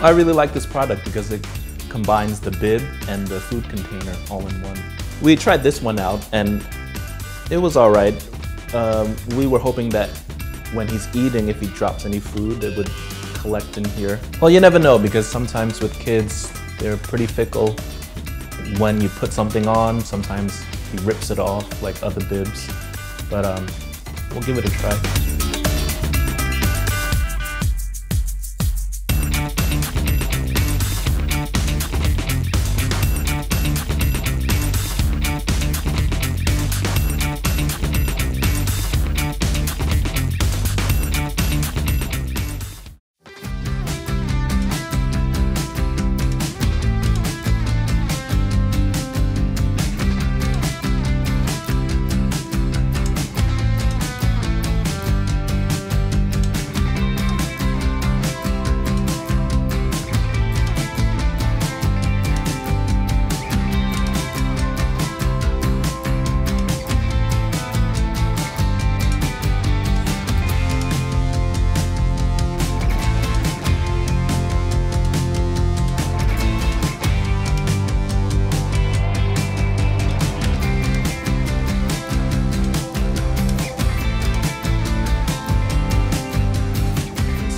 I really like this product because it combines the bib and the food container all in one. We tried this one out and it was all right. We were hoping that when he's eating, if he drops any food, it would collect in here. Well, you never know, because sometimes with kids, they're pretty fickle. When you put something on, sometimes he rips it off like other bibs. But we'll give it a try.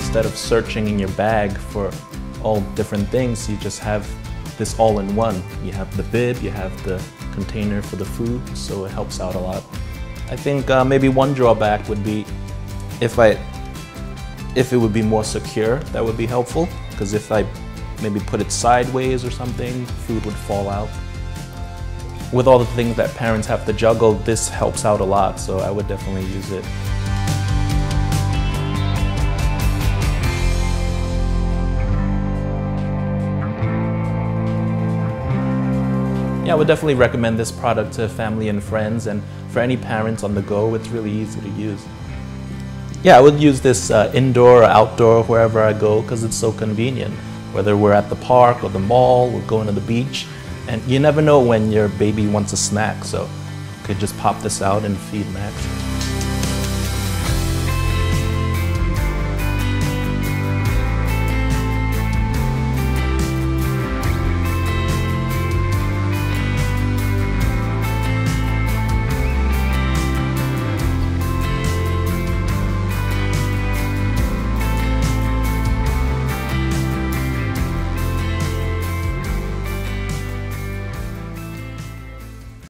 Instead of searching in your bag for all different things, you just have this all in one. You have the bib, you have the container for the food, so it helps out a lot. I think maybe one drawback would be if it would be more secure, that would be helpful. Because if I maybe put it sideways or something, food would fall out. With all the things that parents have to juggle, this helps out a lot, so I would definitely use it. Yeah, I would definitely recommend this product to family and friends, and for any parents on the go, it's really easy to use. Yeah, I would use this indoor or outdoor, wherever I go, because it's so convenient. Whether we're at the park or the mall, we're going to the beach, and you never know when your baby wants a snack, so you could just pop this out and feed Max.